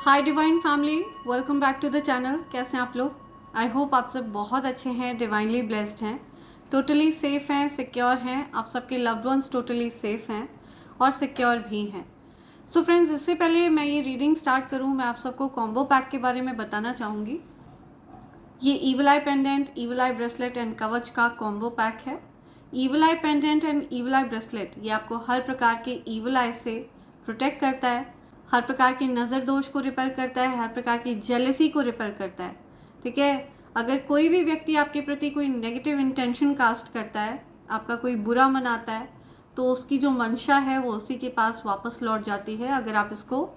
Hi divine family, welcome back to the channel. कैसे हैं आप लोग? आई होप आप सब बहुत अच्छे हैं, डिवाइनली ब्लेस्ड हैं, टोटली सेफ़ हैं, सिक्योर हैं। आप सबके लव्ड वंस टोटली सेफ़ हैं और सिक्योर भी हैं। सो फ्रेंड्स, इससे पहले मैं ये रीडिंग स्टार्ट करूँ, मैं आप सबको कॉम्बो पैक के बारे में बताना चाहूँगी। ये evil I pendant, evil I bracelet and कवच का कॉम्बो पैक है। Evil I pendant and evil I bracelet ये आपको हर प्रकार के ईविल आई से प्रोटेक्ट करता है, हर प्रकार के नज़र दोष को रिपेल करता है, हर प्रकार की जेलसी को रिपेल करता है। ठीक है, अगर कोई भी व्यक्ति आपके प्रति कोई नेगेटिव इंटेंशन कास्ट करता है, आपका कोई बुरा मनाता है, तो उसकी जो मंशा है वो उसी के पास वापस लौट जाती है, अगर आप इसको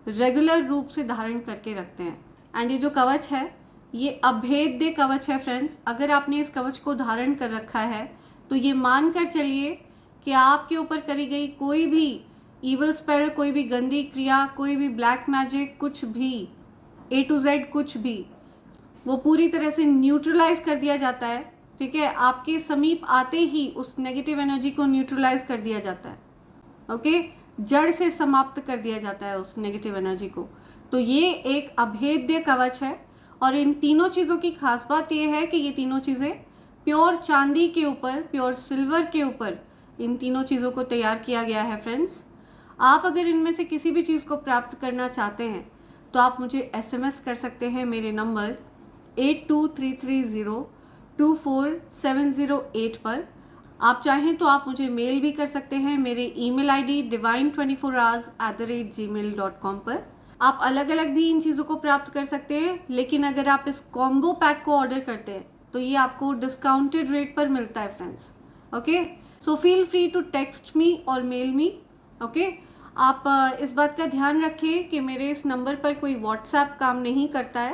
रेगुलर रूप से धारण करके रखते हैं। एंड ये जो कवच है ये अभेद्य कवच है फ्रेंड्स। अगर आपने इस कवच को धारण कर रखा है तो ये मान कर चलिए कि आपके ऊपर करी गई कोई भी ईवल स्पेल, कोई भी गंदी क्रिया, कोई भी ब्लैक मैजिक, कुछ भी A to Z कुछ भी, वो पूरी तरह से न्यूट्रलाइज कर दिया जाता है। ठीक है, आपके समीप आते ही उस नेगेटिव एनर्जी को न्यूट्रलाइज कर दिया जाता है। ओके, जड़ से समाप्त कर दिया जाता है उस नेगेटिव एनर्जी को। तो ये एक अभेद्य कवच है और इन तीनों चीज़ों की खास बात यह है कि ये तीनों चीज़ें प्योर चांदी के ऊपर, प्योर सिल्वर के ऊपर इन तीनों चीज़ों को तैयार किया गया है फ्रेंड्स। आप अगर इनमें से किसी भी चीज़ को प्राप्त करना चाहते हैं तो आप मुझे SMS कर सकते हैं मेरे नंबर 8233024708 पर। आप चाहें तो आप मुझे मेल भी कर सकते हैं मेरे ईमेल ID divine24hours@gmail.com पर। आप अलग अलग भी इन चीज़ों को प्राप्त कर सकते हैं, लेकिन अगर आप इस कॉम्बो पैक को ऑर्डर करते हैं तो ये आपको डिस्काउंटेड रेट पर मिलता है friends. Okay, so feel free to text me और मेल मी। ओके, आप इस बात का ध्यान रखें कि मेरे इस नंबर पर कोई व्हाट्सएप काम नहीं करता है,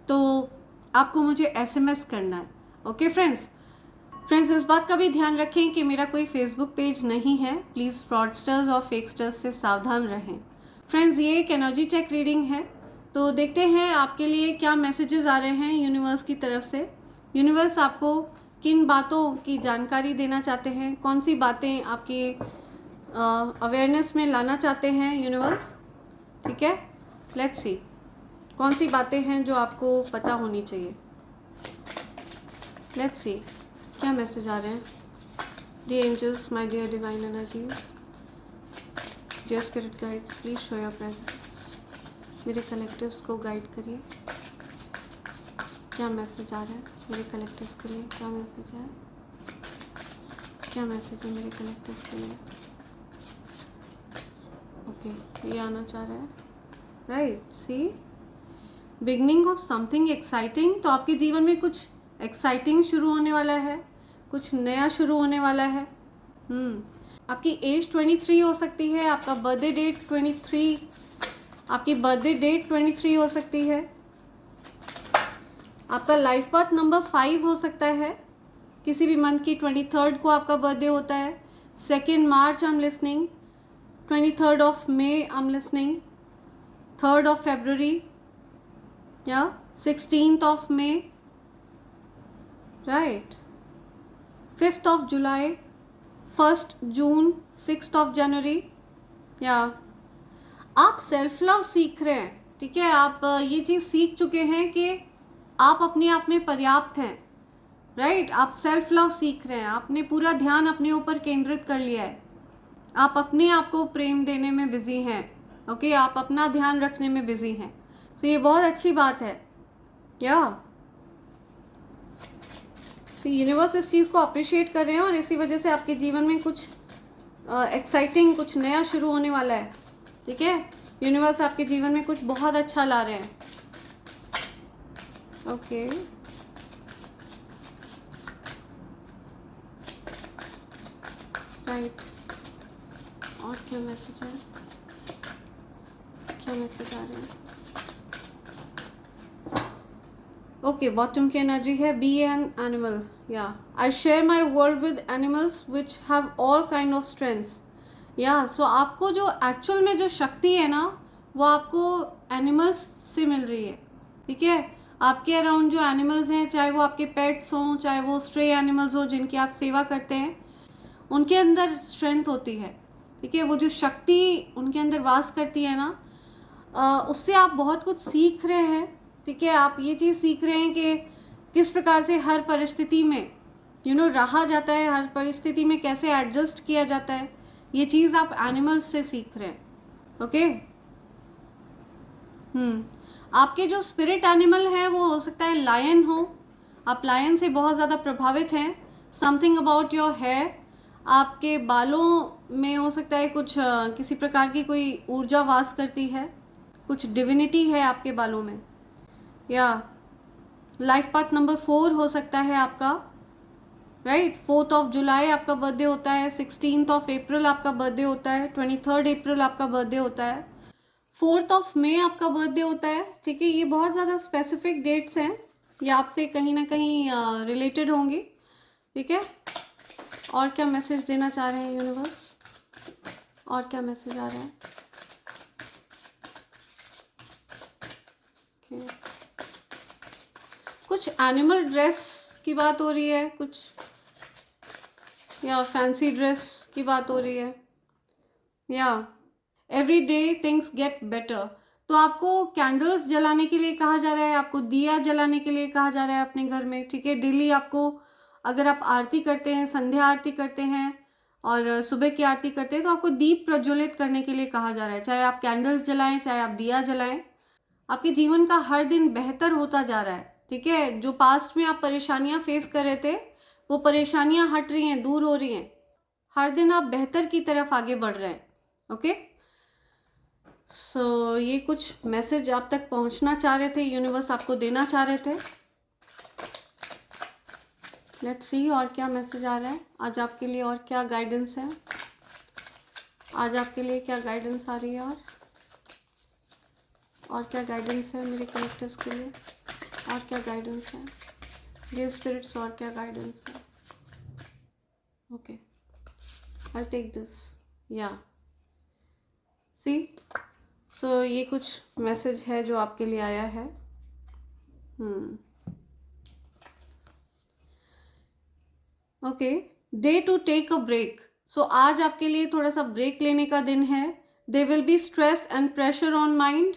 तो आपको मुझे SMS करना है। ओके फ्रेंड्स, इस बात का भी ध्यान रखें कि मेरा कोई फेसबुक पेज नहीं है। प्लीज़ फ्रॉडस्टर्स और फेकस्टर्स से सावधान रहें। फ्रेंड्स, ये एक एनर्जी चेक रीडिंग है, तो देखते हैं आपके लिए क्या मैसेजेस आ रहे हैं यूनिवर्स की तरफ से। यूनिवर्स आपको किन बातों की जानकारी देना चाहते हैं, कौन सी बातें आपकी अवेयरनेस में लाना चाहते हैं यूनिवर्स। ठीक है, लेट्स सी कौन सी बातें हैं जो आपको पता होनी चाहिए। लेट्स सी क्या मैसेज आ रहे हैं। Dear angels, my dear divine energies, dear spirit guides, please show your presence. मेरे कलेक्टिव्स को गाइड करिए। क्या मैसेज आ रहा है मेरे कलेक्टिव्स के लिए? क्या मैसेज है? क्या मैसेज है मेरे कलेक्टिव्स के लिए? ओके, ये आना चाह रहा है। Right, see beginning of something exciting. तो आपके जीवन में कुछ एक्साइटिंग शुरू होने वाला है, कुछ नया शुरू होने वाला है। आपकी एज 23 हो सकती है, आपका बर्थडे डेट 23, आपकी बर्थडे डेट 23 हो सकती है, आपका लाइफ पाथ नंबर 5 हो सकता है। किसी भी मंथ की 23rd को आपका बर्थडे होता है। 2 March I am listening, 23rd of May I am listening, 3rd of February या 16th of May, right, 5th of July, 1st June, 6th of January. या आप सेल्फ लव सीख रहे हैं। ठीक है, आप ये चीज़ सीख चुके हैं कि आप अपने आप में पर्याप्त हैं। राइट, आप सेल्फ लव सीख रहे हैं, आपने पूरा ध्यान अपने ऊपर केंद्रित कर लिया है, आप अपने आप को प्रेम देने में बिजी हैं। ओके, आप अपना ध्यान रखने में बिजी हैं, तो ये बहुत अच्छी बात है। या तो यूनिवर्स इस चीज़ को अप्रिशिएट कर रहे हैं और इसी वजह से आपके जीवन में कुछ एक्साइटिंग, कुछ नया शुरू होने वाला है। ठीक है, यूनिवर्स आपके जीवन में कुछ बहुत अच्छा ला रहे हैं। ओके, राइट, और क्या मैसेज है? क्या मैसेज आ रहे हैं? ओके, बॉटम की एनर्जी है बी एन एनिमल। या I share my world with animals which have all kind of strengths. या सो आपको जो एक्चुअल में जो शक्ति है ना, वो आपको एनिमल्स से मिल रही है। ठीक है, आपके अराउंड जो एनिमल्स हैं, चाहे वो आपके पेट्स हों, चाहे वो स्ट्रे एनिमल्स हों जिनकी आप सेवा करते हैं, उनके अंदर स्ट्रेंथ होती है। ठीक है, वो जो शक्ति उनके अंदर वास करती है ना, उससे आप बहुत कुछ सीख रहे हैं, ठीक है। आप ये चीज़ सीख रहे हैं कि किस प्रकार से हर परिस्थिति में रहा जाता है, हर परिस्थिति में कैसे एडजस्ट किया जाता है। ये चीज़ आप एनिमल्स से सीख रहे हैं। ओके। आपके जो स्पिरिट एनिमल है वो हो सकता है लायन हो। आप लायन से बहुत ज़्यादा प्रभावित हैं। समथिंग अबाउट योर हेयर, आपके बालों में हो सकता है कुछ किसी प्रकार की कोई ऊर्जा वास करती है, कुछ डिविनिटी है आपके बालों में। या लाइफ पाथ नंबर 4 हो सकता है आपका, राइट। 4 जुलाई आपका बर्थडे होता है, 16 अप्रैल आपका बर्थडे होता है, 23 अप्रैल आपका बर्थडे होता है, 4 मई आपका बर्थडे होता है, ठीक है। ये बहुत ज़्यादा स्पेसिफिक डेट्स हैं, ये आपसे कहीं ना कहीं रिलेटेड होंगी, ठीक है। और क्या मैसेज देना चाह रहे हैं यूनिवर्स, और क्या मैसेज आ रहा है? कुछ एनिमल ड्रेस की बात हो रही है, कुछ या फैंसी ड्रेस की बात हो रही है, या every day things get better. तो आपको कैंडल्स जलाने के लिए कहा जा रहा है, आपको दिया जलाने के लिए कहा जा रहा है अपने घर में, ठीक है। डेली आपको, अगर आप आरती करते हैं, संध्या आरती करते हैं और सुबह की आरती करते हैं, तो आपको दीप प्रज्वलित करने के लिए कहा जा रहा है। चाहे आप कैंडल्स जलाएं, चाहे आप दिया जलाएं, आपके जीवन का हर दिन बेहतर होता जा रहा है, ठीक है। जो पास्ट में आप परेशानियां फेस कर रहे थे, वो परेशानियां हट रही हैं, दूर हो रही हैं। हर दिन आप बेहतर की तरफ आगे बढ़ रहे हैं। ओके। सो ये कुछ मैसेज आप तक पहुंचना चाह रहे थे, यूनिवर्स आपको देना चाह रहे थे। लेट्स सी और क्या मैसेज आ रहा है आज आपके लिए, और क्या गाइडेंस है आज आपके लिए, क्या गाइडेंस आ रही है, और क्या गाइडेंस है मेरे कलेक्टर्स के लिए, और क्या गाइडेंस है डियर स्पिरिट्स, और क्या गाइडेंस है। Okay, I take this. या सी, सो ये कुछ मैसेज है जो आपके लिए आया है। Okay, day to take a break. So आज आपके लिए थोड़ा सा ब्रेक लेने का दिन है। They will be stress and pressure on mind,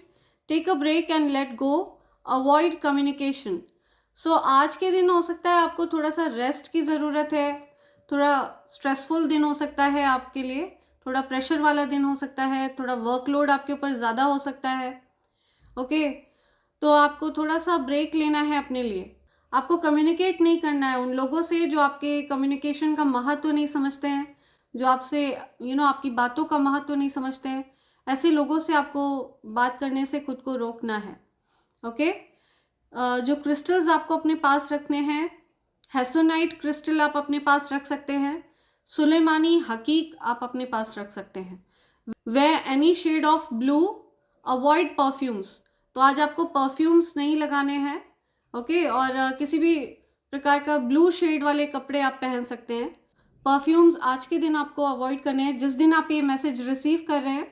take a break and let go, avoid communication. So आज के दिन हो सकता है आपको थोड़ा सा रेस्ट की ज़रूरत है, थोड़ा स्ट्रेसफुल दिन हो सकता है आपके लिए, थोड़ा प्रेशर वाला दिन हो सकता है, थोड़ा वर्कलोड आपके ऊपर ज़्यादा हो सकता है। ओके, तो आपको थोड़ा सा ब्रेक लेना है अपने लिए। आपको कम्युनिकेट नहीं करना है उन लोगों से जो आपके कम्युनिकेशन का महत्व नहीं समझते हैं, जो आपसे आपकी बातों का महत्व नहीं समझते हैं। ऐसे लोगों से आपको बात करने से खुद को रोकना है। ओके, जो क्रिस्टल्स आपको अपने पास रखने हैं, हेसोनाइट क्रिस्टल आप अपने पास रख सकते हैं, सुलेमानी हकीक आप अपने पास रख सकते हैं। Wear any shade of blue, avoid perfumes. तो आज आपको परफ्यूम्स नहीं लगाने हैं, ओके। और किसी भी प्रकार का ब्लू शेड वाले कपड़े आप पहन सकते हैं। परफ्यूम्स आज के दिन आपको अवॉइड करने हैं। जिस दिन आप ये मैसेज रिसीव कर रहे हैं,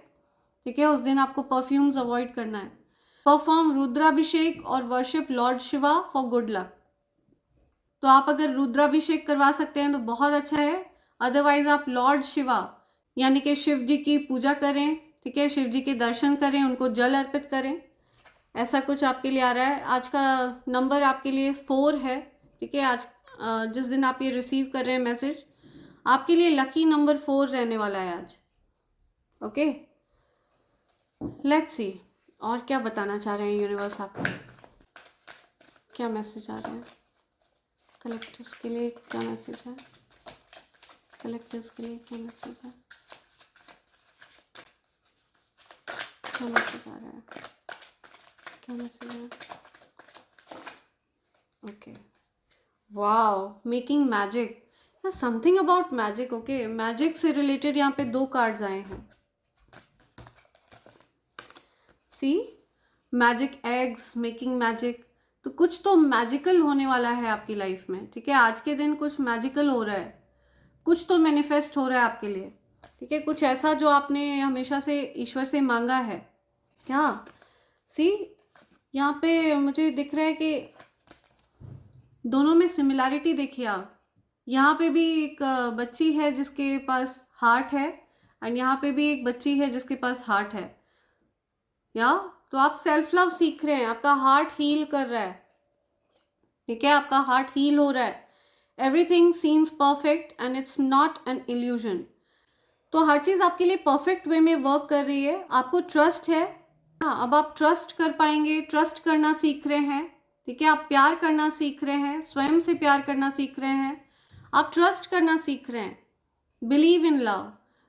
ठीक है, उस दिन आपको परफ्यूम्स अवॉइड करना है। परफॉर्म रुद्राभिषेक और worship Lord Shiva for good luck. तो आप अगर रुद्राभिषेक करवा सकते हैं तो बहुत अच्छा है, अदरवाइज आप लॉर्ड शिवा यानी कि शिव जी की पूजा करें, ठीक है, शिव जी के दर्शन करें, उनको जल अर्पित करें। ऐसा कुछ आपके लिए आ रहा है। आज का नंबर आपके लिए 4 है, ठीक है। आज जिस दिन आप ये रिसीव कर रहे हैं मैसेज, आपके लिए लकी नंबर 4 रहने वाला है आज। ओके, लेट्स सी और क्या बताना चाह रहे हैं यूनिवर्स आपको, क्या मैसेज आ रहा है कलेक्टर्स के लिए, क्या मैसेज है कलेक्टर्स के लिए, क्या मैसेज है, क्या मैसेज आ रहा है, क्या मैसेज है। Okay, wow, making magic, something about magic. Okay, magic से रिलेटेड यहाँ पे 2 कार्ड्स आए हैं। सी, मैजिक एग्स, मेकिंग मैजिक। तो कुछ तो मैजिकल होने वाला है आपकी लाइफ में, ठीक है। आज के दिन कुछ मैजिकल हो रहा है, कुछ तो मैनिफेस्ट हो रहा है आपके लिए, ठीक है। कुछ ऐसा जो आपने हमेशा से ईश्वर से मांगा है। क्या सी, यहाँ पे मुझे दिख रहा है कि दोनों में सिमिलैरिटी देखिए आप। यहाँ पे भी एक बच्ची है जिसके पास हार्ट है, एंड यहाँ पे भी एक बच्ची है जिसके पास हार्ट है। या तो आप सेल्फ लव सीख रहे हैं, आपका हार्ट हील कर रहा है, ठीक है, आपका हार्ट हील हो रहा है। Everything seems perfect and it's not an illusion. तो हर चीज़ आपके लिए परफेक्ट वे में वर्क कर रही है, आपको ट्रस्ट है। हाँ, अब आप ट्रस्ट कर पाएंगे, ट्रस्ट करना सीख रहे हैं, ठीक है, आप प्यार करना सीख रहे हैं, स्वयं से प्यार करना सीख रहे हैं, आप ट्रस्ट करना सीख रहे हैं, बिलीव इन लव।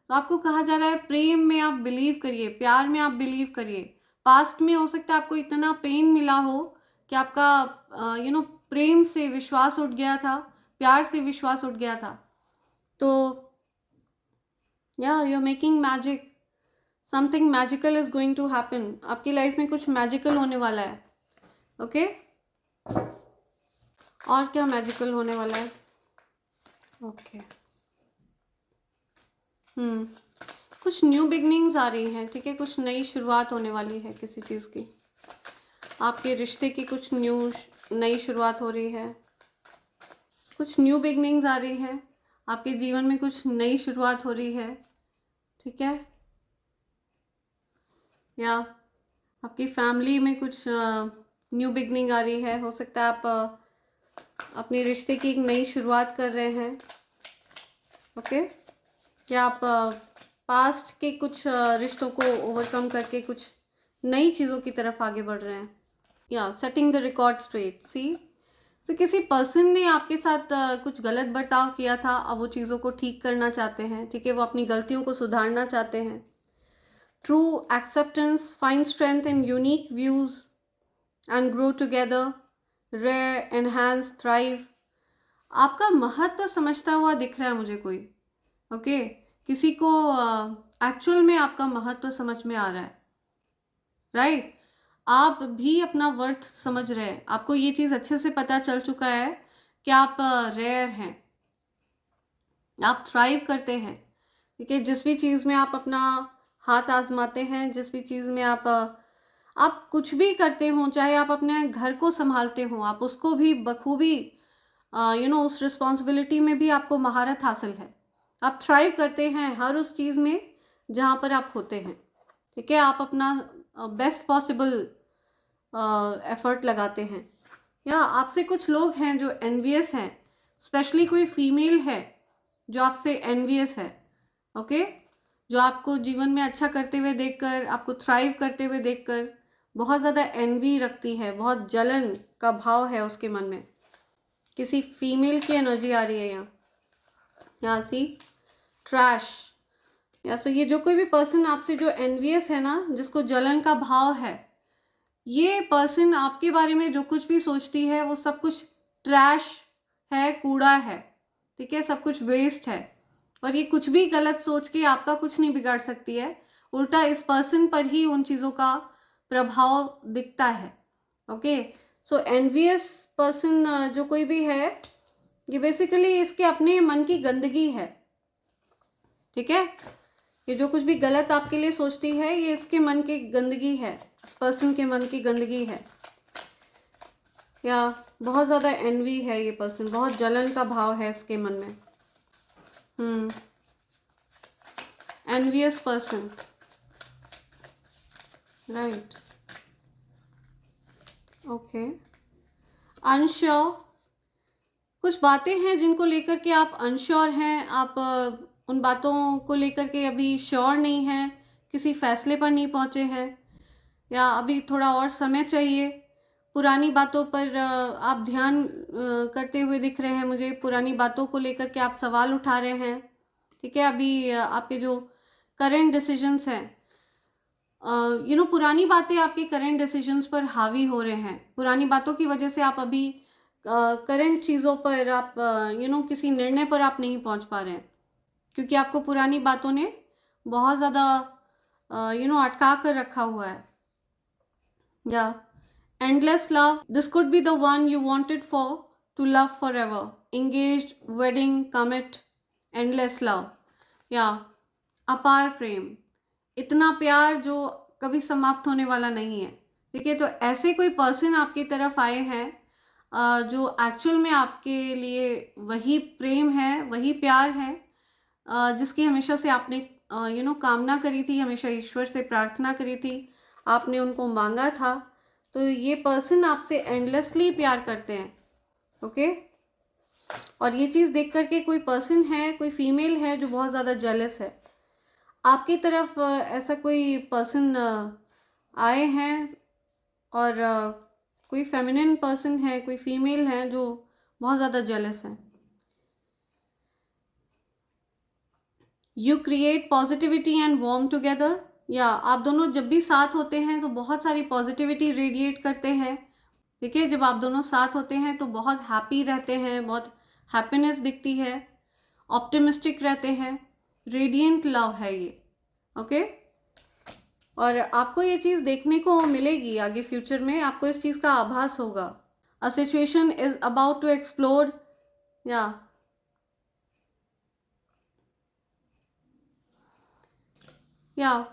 तो आपको कहा जा रहा है प्रेम में आप बिलीव करिए, प्यार में आप बिलीव करिए। पास्ट में हो सकता है आपको इतना पेन मिला हो कि आपका प्रेम से विश्वास उठ गया था, प्यार से विश्वास उठ गया था। तो या you are making magic, something magical is going to happen, आपकी लाइफ में कुछ मैजिकल होने वाला है। ओके और क्या मैजिकल होने वाला है? ओके कुछ न्यू बिगनिंग्स आ रही हैं, ठीक है, कुछ नई शुरुआत होने वाली है किसी चीज़ की, आपके रिश्ते की कुछ नई शुरुआत हो रही है, कुछ न्यू बिगनिंग्स आ रही हैं, आपके जीवन में कुछ नई शुरुआत हो रही है, ठीक है, या आपकी फैमिली में कुछ न्यू बिगनिंग आ रही है। हो सकता है आप अपने रिश्ते की एक नई शुरुआत कर रहे हैं, ओके, या आप पास्ट के कुछ रिश्तों को ओवरकम करके कुछ नई चीज़ों की तरफ आगे बढ़ रहे हैं, या सेटिंग द रिकॉर्ड स्ट्रेट। सी तो किसी पर्सन ने आपके साथ कुछ गलत बर्ताव किया था, अब वो चीज़ों को ठीक करना चाहते हैं, ठीक है, वो अपनी गलतियों को सुधारना चाहते हैं। True acceptance, find strength in unique views and grow together, rare, enhance, thrive. आपका महत्व समझता हुआ दिख रहा है मुझे कोई, ओके, किसी को एक्चुअल में आपका महत्व समझ में आ रहा है, राइट, आप भी अपना वर्थ समझ रहे हैं, आपको ये चीज़ अच्छे से पता चल चुका है कि आप रेयर हैं, आप थ्राइव करते हैं, ठीक है, जिस भी चीज़ में आप अपना हाथ आजमाते हैं, जिस भी चीज़ में आप कुछ भी करते हो, चाहे आप अपने घर को संभालते हो, आप उसको भी बखूबी उस रिस्पॉन्सिबिलिटी में भी आपको महारत हासिल है, आप थ्राइव करते हैं हर उस चीज़ में जहाँ पर आप होते हैं, ठीक है, आप अपना बेस्ट पॉसिबल एफर्ट लगाते हैं। या आपसे कुछ लोग हैं जो एनवियस हैं, स्पेशली कोई फीमेल है जो आपसे एनवियस है, ओके, जो आपको जीवन में अच्छा करते हुए देखकर, आपको थ्राइव करते हुए देखकर बहुत ज़्यादा एनवी रखती है, बहुत जलन का भाव है उसके मन में, किसी फीमेल की एनर्जी आ रही है यहाँ सी ट्रैश। या सो ये जो कोई भी पर्सन आपसे जो एनवियस है ना, जिसको जलन का भाव है, ये पर्सन आपके बारे में जो कुछ भी सोचती है वो सब कुछ ट्रैश है, कूड़ा है, ठीक है, सब कुछ वेस्ट है, और ये कुछ भी गलत सोच के आपका कुछ नहीं बिगाड़ सकती है, उल्टा इस पर्सन पर ही उन चीज़ों का प्रभाव दिखता है। ओके सो एनवियस पर्सन जो कोई भी है, ये बेसिकली इसके अपने मन की गंदगी है, ठीक है, ये जो कुछ भी गलत आपके लिए सोचती है ये इसके मन की गंदगी है, इस पर्सन के मन की गंदगी है, या बहुत ज़्यादा एनवी है ये पर्सन, बहुत जलन का भाव है इसके मन में। Envious person, right, okay, unsure, कुछ बातें हैं जिनको लेकर के आप अनश्योर हैं, आप उन बातों को लेकर के अभी श्योर नहीं हैं, किसी फैसले पर नहीं पहुंचे हैं, या अभी थोड़ा और समय चाहिए, पुरानी बातों पर आप ध्यान करते हुए दिख रहे हैं मुझे, पुरानी बातों को लेकर के आप सवाल उठा रहे हैं, ठीक है, अभी आपके जो करेंट डिसीजंस हैं, पुरानी बातें आपके करेंट डिसीजंस पर हावी हो रहे हैं, पुरानी बातों की वजह से आप अभी करेंट चीज़ों पर आप किसी निर्णय पर आप नहीं पहुंच पा रहे हैं, क्योंकि आपको पुरानी बातों ने बहुत ज़्यादा अटका कर रखा हुआ है। या endless love, this could be the one you wanted for to love forever, engaged, wedding, commit, endless love, या अपार प्रेम, इतना प्यार जो कभी समाप्त होने वाला नहीं है, ठीक है, तो ऐसे कोई पर्सन आपकी तरफ आए हैं जो एक्चुअल में आपके लिए वही प्रेम है, वही प्यार है जिसकी हमेशा से आपने कामना करी थी, हमेशा ईश्वर से प्रार्थना करी थी, आपने उनको मांगा था, तो ये पर्सन आपसे एंडलेसली प्यार करते हैं। ओके, और ये चीज़ देख करके कोई पर्सन है, कोई फीमेल है जो बहुत ज़्यादा जेलस है आपकी तरफ। ऐसा कोई पर्सन आए हैं, और कोई फेमिनिन पर्सन है, कोई फीमेल है जो बहुत ज़्यादा जेलस है। You create positivity and warm together, या आप दोनों जब भी साथ होते हैं तो बहुत सारी पॉजिटिविटी रेडिएट करते हैं। ठीक है, जब आप दोनों साथ होते हैं तो बहुत हैप्पी रहते हैं, बहुत हैप्पीनेस दिखती है, ऑप्टिमिस्टिक रहते हैं, रेडिएंट लव है ये। ओके, और आपको ये चीज़ देखने को मिलेगी आगे फ्यूचर में, आपको इस चीज़ का आभास होगा। A situation is about to explore, या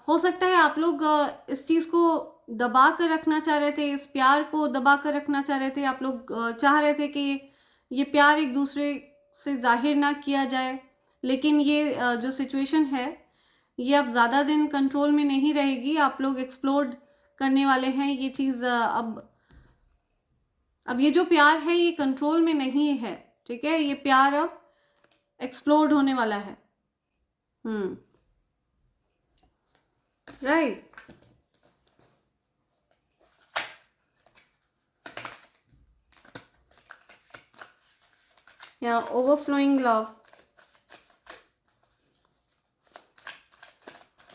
हो सकता है आप लोग इस चीज़ को दबा कर रखना चाह रहे थे, इस प्यार को दबा कर रखना चाह रहे थे। आप लोग चाह रहे थे कि ये प्यार एक दूसरे से जाहिर ना किया जाए, लेकिन ये जो सिचुएशन है ये अब ज़्यादा दिन कंट्रोल में नहीं रहेगी। आप लोग एक्सप्लोर करने वाले हैं ये चीज़। अब ये जो प्यार है ये कंट्रोल में नहीं है। ठीक है, ये प्यार अब एक्सप्लोर्ड होने वाला है। राइट, या ओवरफ्लोइंग लव।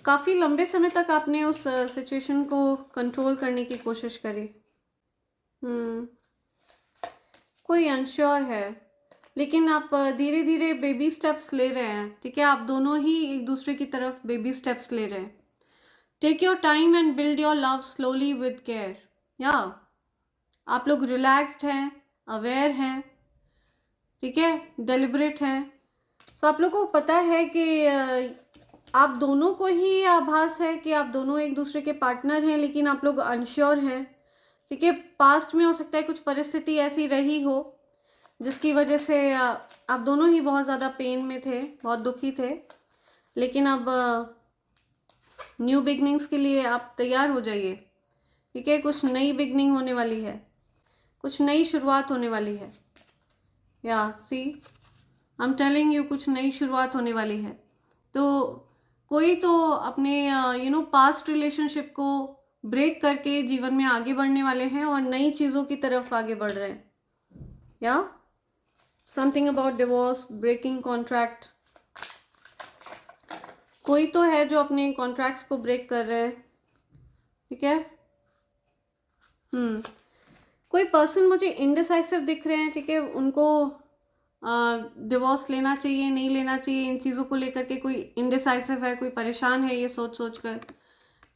काफ़ी लंबे समय तक आपने उस सिचुएशन को कंट्रोल करने की कोशिश करी। कोई अनश्योर है, लेकिन आप धीरे धीरे बेबी स्टेप्स ले रहे हैं। ठीक है, आप दोनों ही एक दूसरे की तरफ बेबी स्टेप्स ले रहे हैं। Take your time and build your love slowly with care. या आप लोग रिलैक्स्ड हैं, अवेयर हैं, ठीक है, डेलिब्रेट हैं। सो आप लोगों को पता है कि आप दोनों को ही आभास है कि आप दोनों एक दूसरे के पार्टनर हैं, लेकिन आप लोग अनश्योर हैं। ठीक है, पास्ट में हो सकता है कुछ परिस्थिति ऐसी रही हो जिसकी वजह से आप दोनों ही बहुत ज़्यादा पेन में थे, बहुत दुखी थे, लेकिन अब न्यू बिगनिंग्स के लिए आप तैयार हो जाइए। ठीक है, कुछ नई बिगनिंग होने वाली है, कुछ नई शुरुआत होने वाली है। या सी, आई एम टेलिंग यू, कुछ नई शुरुआत होने वाली है। तो कोई तो अपने पास्ट रिलेशनशिप को ब्रेक करके जीवन में आगे बढ़ने वाले हैं और नई चीज़ों की तरफ आगे बढ़ रहे हैं। या something about divorce, breaking contract. कोई तो है जो अपने कॉन्ट्रैक्ट्स को ब्रेक कर रहे हैं। ठीक है, कोई पर्सन मुझे इनडिसाइसिव दिख रहे हैं। ठीक है, उनको डिवोर्स लेना चाहिए, नहीं लेना चाहिए, इन चीज़ों को लेकर के कोई इनडिसाइसिव है, कोई परेशान है ये सोच सोच कर।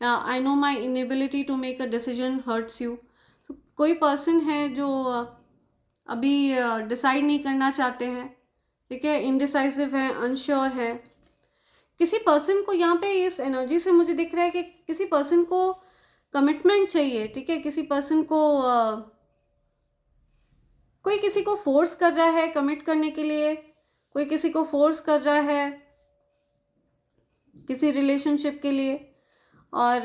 I know my inability to make a decision hurts you. कोई पर्सन है जो अभी डिसाइड नहीं करना चाहते हैं। ठीक है, इनडिसाइसिव है, अनश्योर है। किसी पर्सन को यहाँ पे इस एनर्जी से मुझे दिख रहा है कि किसी पर्सन को कमिटमेंट चाहिए। ठीक है, किसी पर्सन को कोई किसी को फोर्स कर रहा है कमिट करने के लिए, कोई किसी को फोर्स कर रहा है किसी रिलेशनशिप के लिए, और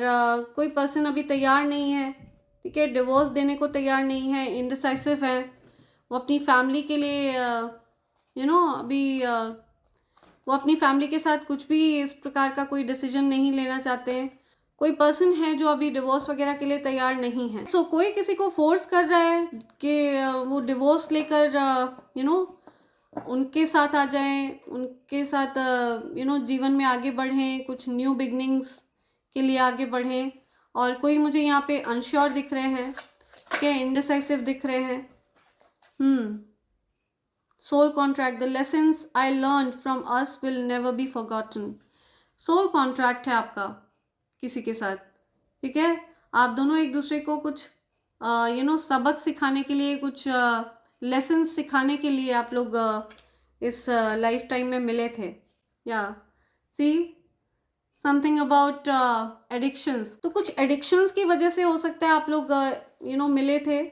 कोई पर्सन अभी तैयार नहीं है। ठीक है, डिवोर्स देने को तैयार नहीं है, इनडिसाइसिव है। वो अपनी फैमिली के लिए अभी वो अपनी फैमिली के साथ कुछ भी इस प्रकार का कोई डिसीजन नहीं लेना चाहते हैं। कोई पर्सन है जो अभी डिवोर्स वगैरह के लिए तैयार नहीं है। सो कोई किसी को फोर्स कर रहा है कि वो डिवोर्स लेकर उनके साथ आ जाएं, उनके साथ जीवन में आगे बढ़ें, कुछ न्यू बिगनिंग्स के लिए आगे बढ़ें। और कोई मुझे यहाँ पे अनश्योर दिख रहे हैं, क्या इनडिसाइसिव दिख रहे हैं। Soul contract, the lessons I learn from us will never be forgotten. Soul contract है आपका किसी के साथ। ठीक है, आप दोनों एक दूसरे को कुछ सबक सिखाने के लिए, कुछ लेसन्स सिखाने के लिए आप लोग इस लाइफ टाइम में मिले थे। या सी, समथिंग अबाउट एडिक्शंस। तो कुछ एडिक्शंस की वजह से हो सकता है आप लोग मिले थे,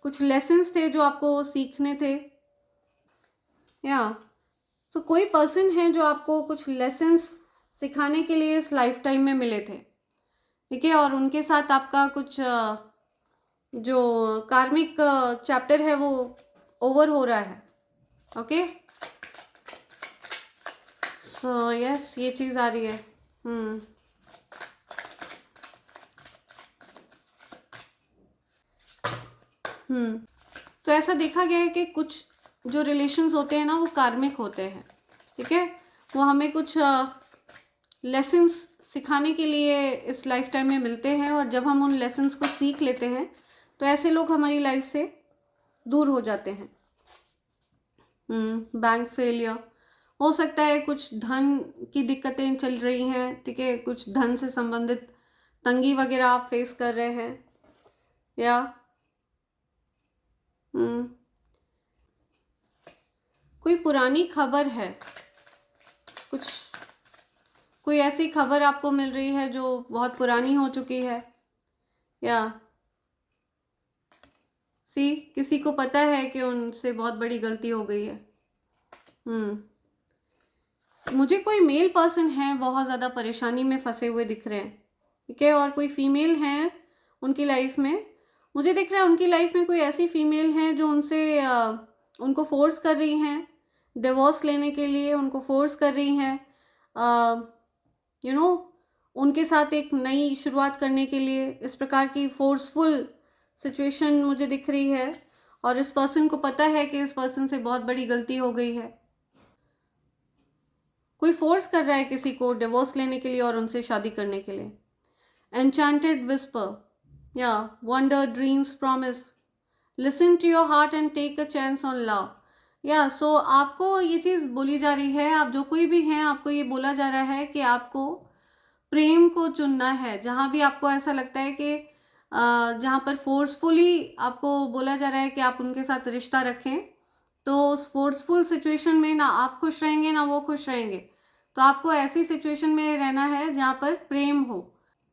कुछ लेसन्स थे जो आपको सीखने थे। या तो कोई पर्सन है जो आपको कुछ लेसन्स सिखाने के लिए इस लाइफ टाइम में मिले थे। ठीक है, और उनके साथ आपका कुछ जो कार्मिक चैप्टर है वो ओवर हो रहा है। ओके, सो यस, ये चीज़ आ रही है। तो ऐसा देखा गया है कि कुछ जो रिलेशंस होते हैं ना वो कार्मिक होते हैं। ठीक है, वो हमें कुछ लेसन्स सिखाने के लिए इस लाइफ टाइम में मिलते हैं, और जब हम उन लेसन्स को सीख लेते हैं तो ऐसे लोग हमारी लाइफ से दूर हो जाते हैं। बैंक फेलियर हो सकता है, कुछ धन की दिक्कतें चल रही हैं। ठीक है, कुछ धन से संबंधित तंगी वगैरह आप फेस कर रहे हैं, या कोई पुरानी खबर है, कुछ कोई ऐसी खबर आपको मिल रही है जो बहुत पुरानी हो चुकी है, या किसी को पता है कि उनसे बहुत बड़ी गलती हो गई है। मुझे कोई मेल पर्सन है बहुत ज़्यादा परेशानी में फंसे हुए दिख रहे हैं। ठीक है, और कोई फीमेल है उनकी लाइफ में, मुझे दिख रहा है उनकी लाइफ में कोई ऐसी फीमेल है जो उनसे उनको फोर्स कर रही हैं डिवोर्स लेने के लिए, उनको फोर्स कर रही हैं उनके साथ एक नई शुरुआत करने के लिए। इस प्रकार की फोर्सफुल सिचुएशन मुझे दिख रही है, और इस पर्सन को पता है कि इस पर्सन से बहुत बड़ी गलती हो गई है। कोई फोर्स कर रहा है किसी को डिवोर्स लेने के लिए और उनसे शादी करने के लिए। एन्चेंटेड विस्पर, या wonder, dreams, promise, listen to your heart and take a chance on love. या सो आपको ये चीज़ बोली जा रही है, आप जो कोई भी हैं, आपको ये बोला जा रहा है कि आपको प्रेम को चुनना है। जहाँ भी आपको ऐसा लगता है कि जहाँ पर फोर्सफुली आपको बोला जा रहा है कि आप उनके साथ रिश्ता रखें, तो उस फोर्सफुल सिचुएशन में ना आप खुश रहेंगे ना वो खुश रहेंगे। तो आपको ऐसी सिचुएशन में रहना है जहाँ पर प्रेम हो,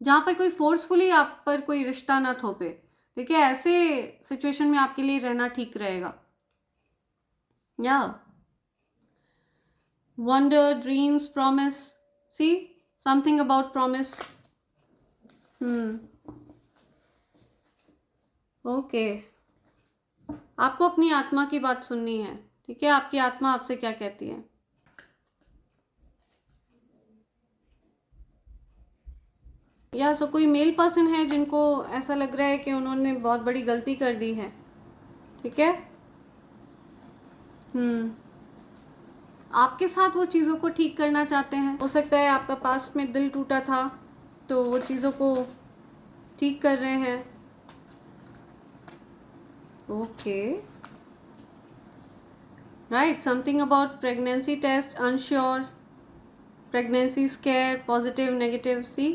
जहाँ पर कोई फोर्सफुली आप पर कोई रिश्ता ना थोपे। ठीक है, ऐसे सिचुएशन में आपके लिए रहना ठीक रहेगा। या wonder, dreams, promise, see something about promise. Okay, आपको अपनी आत्मा की बात सुननी है। ठीक है, आपकी आत्मा आपसे क्या कहती है। या सो कोई मेल पर्सन है जिनको ऐसा लग रहा है कि उन्होंने बहुत बड़ी गलती कर दी है। ठीक है, आपके साथ वो चीज़ों को ठीक करना चाहते हैं। हो सकता है आपका पास्ट में दिल टूटा था, तो वो चीज़ों को ठीक कर रहे हैं। Okay, right, something about pregnancy test, unsure, pregnancy scare, positive, negative. See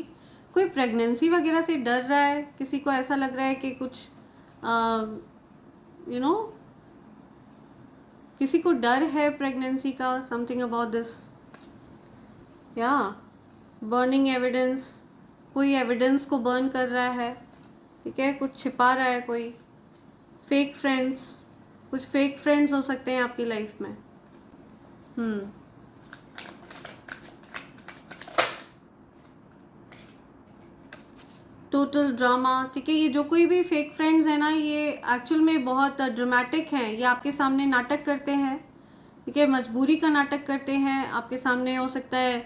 कोई प्रेगनेंसी वगैरह से डर रहा है, किसी को ऐसा लग रहा है कि कुछ किसी को डर है प्रेगनेंसी का, समथिंग अबाउट दिस। या बर्निंग एविडेंस, कोई एविडेंस को बर्न कर रहा है। ठीक है, कुछ छिपा रहा है कोई। फेक फ्रेंड्स, कुछ फेक फ्रेंड्स हो सकते हैं आपकी लाइफ में। Total drama. ठीक है, ये जो कोई भी फेक फ्रेंड्स हैं ना, ये एक्चुअल में बहुत ड्रामेटिक हैं। ये आपके सामने नाटक करते हैं। ठीक है, मजबूरी का नाटक करते हैं आपके सामने। हो सकता है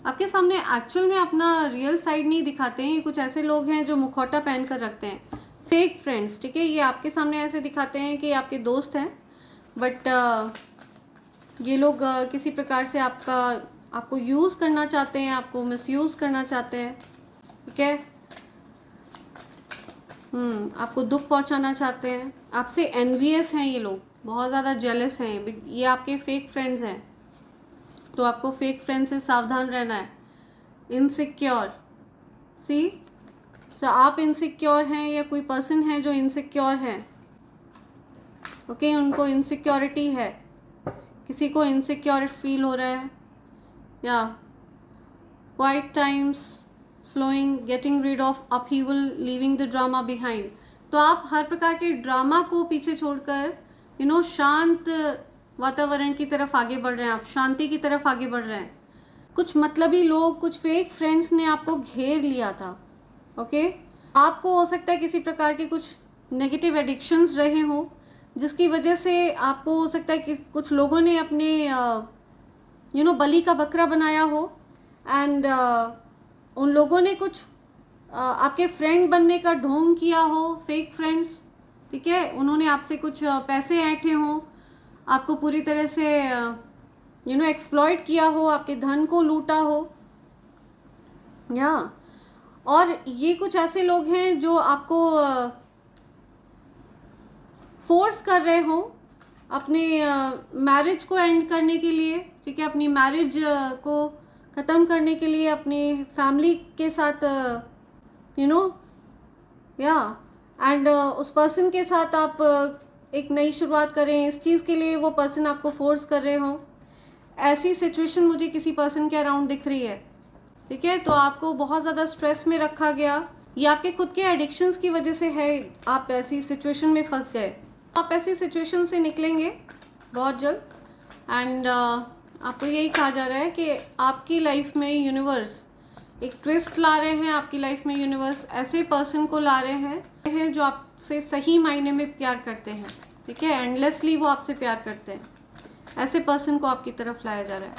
आपके सामने एक्चुअल में अपना रियल साइड नहीं दिखाते हैं। ये कुछ ऐसे लोग हैं जो मुखौटा पहन कर रखते हैं, फेक फ्रेंड्स। ठीक है, ये आपके सामने ऐसे दिखाते हैं कि आपके दोस्त हैं, बट ये लोग किसी प्रकार से आपको यूज़ करना चाहते हैं, आपको मिसयूज़ करना चाहते हैं। ठीक है, आपको दुख पहुंचाना चाहते हैं, आपसे एनवियस हैं ये लोग, बहुत ज़्यादा जेलस हैं। ये आपके फेक फ्रेंड्स हैं, तो आपको फेक फ्रेंड से सावधान रहना है। इनसिक्योर, सी तो आप इनसिक्योर हैं या कोई पर्सन है जो इनसिक्योर है। ओके, उनको इनसिक्योरिटी है, किसी को इनसिक्योर फील हो रहा है। या quiet times flowing, getting rid of upheaval, leaving the drama behind. तो आप हर प्रकार के ड्रामा को पीछे छोड़कर शांत वातावरण की तरफ आगे बढ़ रहे हैं, आप शांति की तरफ आगे बढ़ रहे हैं। कुछ मतलबी लोग, कुछ फेक फ्रेंड्स ने आपको घेर लिया था। ओके, आपको हो सकता है किसी प्रकार के कुछ नेगेटिव एडिक्शंस रहे हों, जिसकी वजह से आपको हो सकता है कि कुछ लोगों ने अपने बलि का बकरा बनाया हो। एंड उन लोगों ने कुछ आपके फ्रेंड बनने का ढोंग किया हो, फेक फ्रेंड्स, ठीक है। उन्होंने आपसे कुछ पैसे ऐंठे हों, आपको पूरी तरह से एक्सप्लॉइट किया हो, आपके धन को लूटा हो, या और ये कुछ ऐसे लोग हैं जो आपको फोर्स कर रहे हो अपने मैरिज को एंड करने के लिए, ठीक है, अपनी मैरिज को ख़त्म करने के लिए, अपनी फैमिली के साथ या एंड उस पर्सन के साथ आप एक नई शुरुआत करें, इस चीज़ के लिए वो पर्सन आपको फोर्स कर रहे हो। ऐसी सिचुएशन मुझे किसी पर्सन के अराउंड दिख रही है, ठीक है। तो आपको बहुत ज़्यादा स्ट्रेस में रखा गया, ये आपके खुद के एडिक्शंस की वजह से है, आप ऐसी सिचुएशन में फंस गए। आप ऐसी सिचुएशन से निकलेंगे बहुत जल्द। एंड आपको यही कहा जा रहा है कि आपकी लाइफ में यूनिवर्स एक ट्विस्ट ला रहे हैं, आपकी लाइफ में यूनिवर्स ऐसे पर्सन को ला रहे हैं जो आपसे सही मायने में प्यार करते हैं, ठीक है, एंडलेसली वो आपसे प्यार करते हैं। ऐसे पर्सन को आपकी तरफ लाया जा रहा है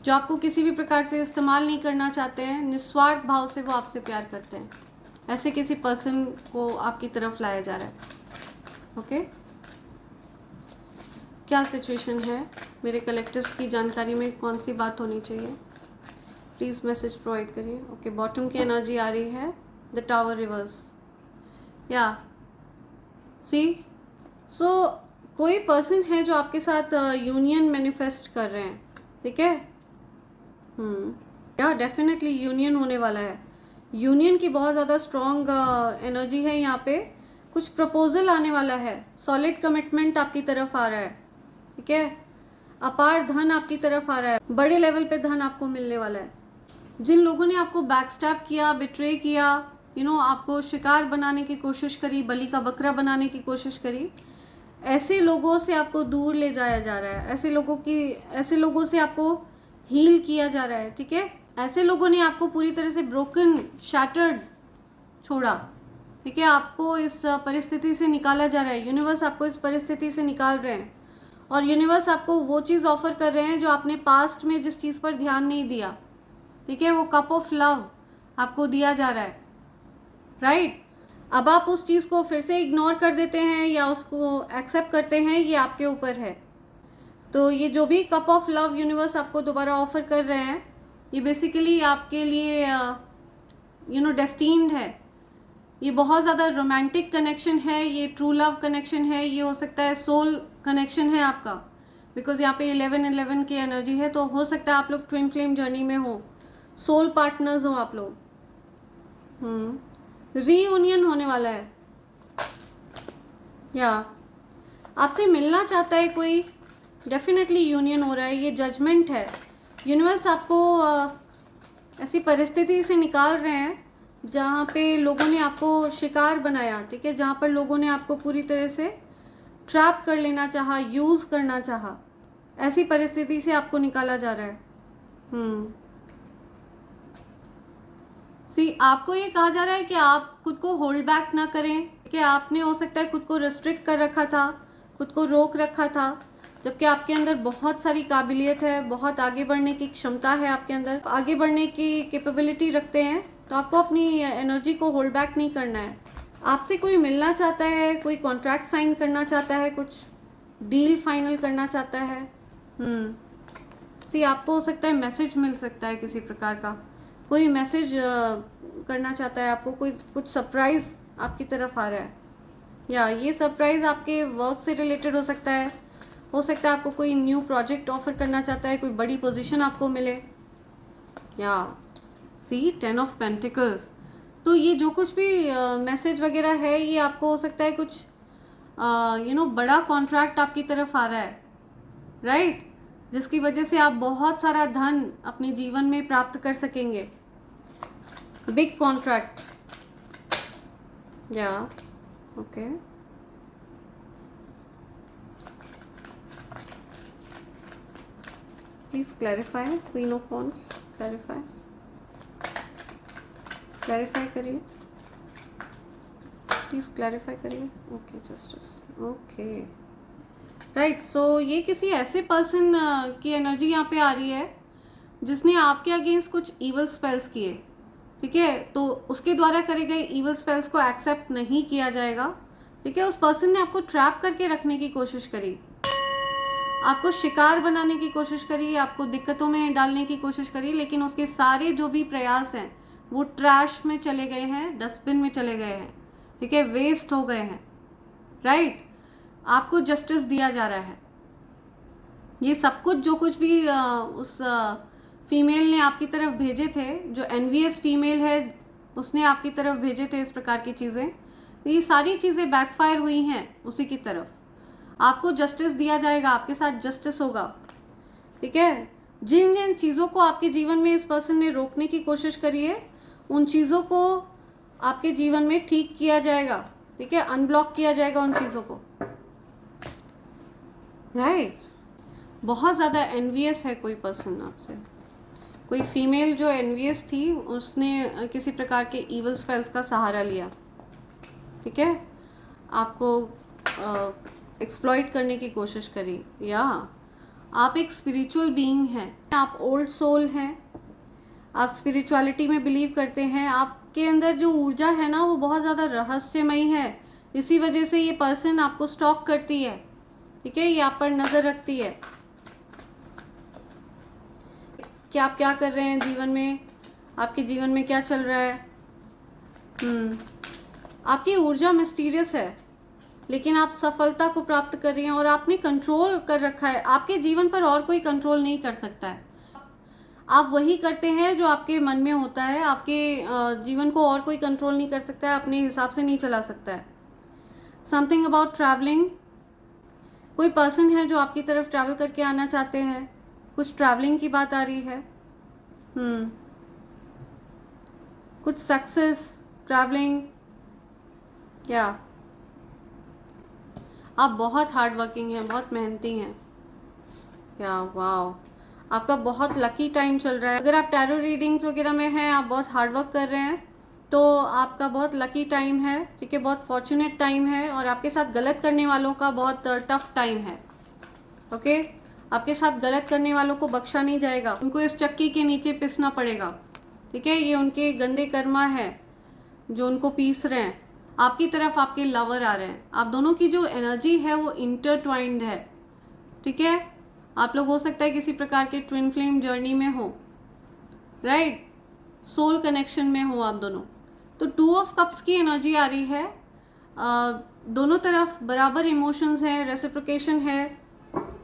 जो आपको किसी भी प्रकार से इस्तेमाल नहीं करना चाहते हैं, निस्वार्थ भाव से वो आपसे प्यार करते हैं। ऐसे किसी पर्सन को आपकी तरफ लाया जा रहा है। ओके, क्या सिचुएशन है, मेरे कलेक्टर्स की जानकारी में कौन सी बात होनी चाहिए, प्लीज़ मैसेज प्रोवाइड करिए। ओके, बॉटम की एनर्जी आ रही है, द टावर रिवर्स, या सी सो कोई पर्सन है जो आपके साथ यूनियन मैनिफेस्ट कर रहे हैं, ठीक है। या डेफिनेटली यूनियन होने वाला है, यूनियन की बहुत ज़्यादा स्ट्रॉन्ग एनर्जी है यहाँ पे। कुछ प्रपोजल आने वाला है, सॉलिड कमिटमेंट आपकी तरफ आ रहा है, ठीक है। अपार धन आपकी तरफ आ रहा है, बड़े लेवल पे धन आपको मिलने वाला है। जिन लोगों ने आपको बैकस्टैप किया, बिट्रे किया, आपको शिकार बनाने की कोशिश करी, बलि का बकरा बनाने की कोशिश करी, ऐसे लोगों से आपको दूर ले जाया जा रहा है। ऐसे लोगों से आपको हील किया जा रहा है, ठीक है। ऐसे लोगों ने आपको पूरी तरह से ब्रोकन, शैटर्ड छोड़ा, ठीक है। आपको इस परिस्थिति से निकाला जा रहा है, यूनिवर्स आपको इस परिस्थिति से निकाल रहे हैं, और यूनिवर्स आपको वो चीज़ ऑफर कर रहे हैं जो आपने पास्ट में जिस चीज़ पर ध्यान नहीं दिया, ठीक है, वो कप ऑफ लव आपको दिया जा रहा है, राइट। अब आप उस चीज़ को फिर से इग्नोर कर देते हैं या उसको एक्सेप्ट करते हैं, ये आपके ऊपर है। तो ये जो भी कप ऑफ लव यूनिवर्स आपको दोबारा ऑफर कर रहे हैं, ये बेसिकली आपके लिए डेस्टिन्ड है। ये बहुत ज़्यादा रोमांटिक कनेक्शन है, ये ट्रू लव कनेक्शन है, ये हो सकता है सोल कनेक्शन है आपका, बिकॉज यहाँ पे 11-11 की एनर्जी है। तो हो सकता है आप लोग ट्विन फ्लेम जर्नी में हो, सोल पार्टनर्स हो आप लोग। रीयूनियन होने वाला है, या आपसे मिलना चाहता है कोई, डेफिनेटली यूनियन हो रहा है। ये जजमेंट है, यूनिवर्स आपको ऐसी परिस्थिति से निकाल रहे हैं जहाँ पे लोगों ने आपको शिकार बनाया, ठीक है, जहाँ पर लोगों ने आपको पूरी तरह से ट्रैप कर लेना चाहा, यूज़ करना चाहा, ऐसी परिस्थिति से आपको निकाला जा रहा है। आपको ये कहा जा रहा है कि आप खुद को होल्ड बैक ना करें, कि आपने हो सकता है खुद को रिस्ट्रिक्ट कर रखा था, खुद को रोक रखा था, जबकि आपके अंदर बहुत सारी काबिलियत है, बहुत आगे बढ़ने की क्षमता है, आपके अंदर आगे बढ़ने की कैपेबिलिटी रखते हैं। तो आपको अपनी एनर्जी को होल्ड बैक नहीं करना है। आपसे कोई मिलना चाहता है, कोई कॉन्ट्रैक्ट साइन करना चाहता है, कुछ डील फाइनल करना चाहता है। आपको हो सकता है मैसेज मिल सकता है, किसी प्रकार का कोई मैसेज करना चाहता है आपको, कोई कुछ सरप्राइज़ आपकी तरफ आ रहा है, या ये सरप्राइज़ आपके वर्क से रिलेटेड हो सकता है आपको कोई न्यू प्रोजेक्ट ऑफर करना चाहता है, कोई बड़ी पोजीशन आपको मिले, या 10 ऑफ पेंटिकल्स। तो ये जो कुछ भी मैसेज वगैरह है, ये आपको हो सकता है कुछ बड़ा कॉन्ट्रैक्ट आपकी तरफ आ रहा है, राइट, जिसकी वजह से आप बहुत सारा धन अपने जीवन में प्राप्त कर सकेंगे। बिग कॉन्ट्रैक्ट, या okay. Please clarify, queen of wands, clarify करिए प्लीज़, क्लैरिफाई करिए। Okay, justice, okay right. So ये किसी ऐसे पर्सन की एनर्जी यहाँ पे आ रही है जिसने आपके अगेंस्ट कुछ ईवल स्पेल्स किए, ठीक है, तो उसके द्वारा करे गए ईवल स्पेल्स को एक्सेप्ट नहीं किया जाएगा, ठीक है। उस पर्सन ने आपको ट्रैप करके रखने की कोशिश करी, आपको शिकार बनाने की कोशिश करी, आपको दिक्कतों में डालने की कोशिश करी, लेकिन उसके सारे जो भी प्रयास हैं वो ट्रैश में चले गए हैं, डस्टबिन में चले गए हैं, ठीक है, वेस्ट हो गए हैं, राइट। आपको जस्टिस दिया जा रहा है। ये सब कुछ जो कुछ भी उस फीमेल ने आपकी तरफ भेजे थे, जो एनवियस फीमेल है उसने आपकी तरफ भेजे थे इस प्रकार की चीज़ें, ये सारी चीज़ें बैकफायर हुई हैं उसी की तरफ। आपको जस्टिस दिया जाएगा, आपके साथ जस्टिस होगा, ठीक है। जिन जिन चीज़ों को आपके जीवन में इस पर्सन ने रोकने की कोशिश करी है, उन चीज़ों को आपके जीवन में ठीक किया जाएगा, ठीक है, अनब्लॉक किया जाएगा उन चीज़ों को, राइट। बहुत ज़्यादा एनवियस है कोई पर्सन आपसे, कोई फीमेल जो एनवियस थी उसने किसी प्रकार के ईवल स्पेल्स का सहारा लिया, ठीक है, आपको एक्सप्लॉइट करने की कोशिश करी। या आप एक स्पिरिचुअल बीइंग हैं, आप ओल्ड सोल हैं, आप स्पिरिचुअलिटी में बिलीव करते हैं, आपके अंदर जो ऊर्जा है ना वो बहुत ज़्यादा रहस्यमयी है, इसी वजह से ये पर्सन आपको स्टॉक करती है, ठीक है, ये आप पर नज़र रखती है कि आप क्या कर रहे हैं जीवन में, आपके जीवन में क्या चल रहा है। आपकी ऊर्जा मिस्टीरियस है, लेकिन आप सफलता को प्राप्त कर रही हैं और आपने कंट्रोल कर रखा है। आपके जीवन पर और कोई कंट्रोल नहीं कर सकता है, आप वही करते हैं जो आपके मन में होता है। आपके जीवन को और कोई कंट्रोल नहीं कर सकता है, अपने हिसाब से नहीं चला सकता है। समथिंग अबाउट ट्रैवलिंग, कोई पर्सन है जो आपकी तरफ ट्रैवल करके आना चाहते हैं, कुछ ट्रैवलिंग की बात आ रही है, कुछ सक्सेस, ट्रैवलिंग, या आप बहुत हार्ड वर्किंग हैं, बहुत मेहनती हैं, या वाओ, आपका बहुत लकी टाइम चल रहा है। अगर आप टैरो रीडिंग्स वगैरह में हैं, आप बहुत हार्ड वर्क कर रहे हैं, तो आपका बहुत लकी टाइम है, ठीक है, बहुत फॉर्चुनेट टाइम है। और आपके साथ गलत करने वालों का बहुत टफ टाइम है, ओके। आपके साथ गलत करने वालों को बख्शा नहीं जाएगा, उनको इस चक्की के नीचे पिसना पड़ेगा, ठीक है। ये उनके गंदे कर्मा है जो उनको पीस रहे हैं। आपकी तरफ आपके लवर आ रहे हैं, आप दोनों की जो एनर्जी है वो इंटरट्वाइंड है, ठीक है। आप लोग हो सकता है किसी प्रकार के ट्विन फ्लेम जर्नी में हो, राइट, सोल कनेक्शन में हो आप दोनों। तो 2 ऑफ कप्स की एनर्जी आ रही है, दोनों तरफ बराबर इमोशंस है, रेसिप्रोकेशन है,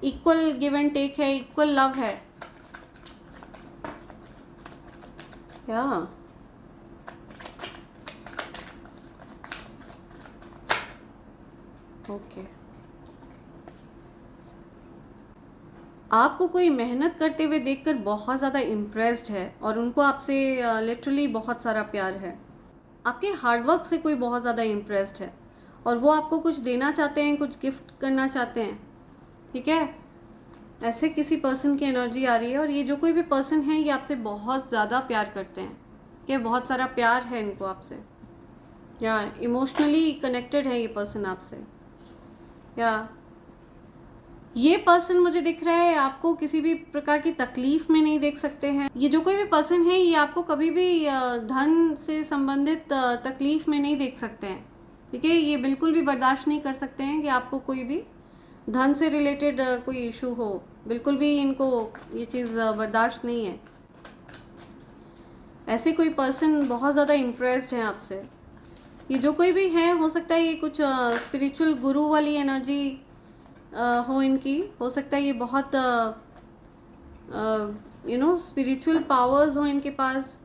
इक्वल गिव एंड टेक है, इक्वल लव है, या ओके। आपको कोई मेहनत करते हुए देखकर बहुत ज़्यादा इम्प्रेस्ड है और उनको आपसे लिटरली बहुत सारा प्यार है। आपके हार्डवर्क से कोई बहुत ज़्यादा इम्प्रेस्ड है और वो आपको कुछ देना चाहते हैं, कुछ गिफ्ट करना चाहते हैं, ठीक है। ऐसे किसी पर्सन की एनर्जी आ रही है और ये जो कोई भी पर्सन है ये आपसे बहुत ज़्यादा प्यार करते हैं, ठीक है, बहुत सारा प्यार है इनको आपसे, या इमोशनली कनेक्टेड है ये पर्सन आपसे। या ये पर्सन मुझे दिख रहा है आपको किसी भी प्रकार की तकलीफ में नहीं देख सकते हैं। ये जो कोई भी पर्सन है ये आपको कभी भी धन से संबंधित तकलीफ में नहीं देख सकते हैं, ठीक है। ये बिल्कुल भी बर्दाश्त नहीं कर सकते हैं कि आपको कोई भी धन से रिलेटेड कोई इशू हो, बिल्कुल भी इनको ये चीज़ बर्दाश्त नहीं है। ऐसे कोई पर्सन बहुत ज़्यादा इम्प्रेस्ड हैं आपसे। ये जो कोई भी है, हो सकता है ये कुछ स्पिरिचुअल गुरु वाली एनर्जी हो इनकी, हो सकता है ये बहुत स्पिरिचुअल पावर्स हो इनके पास,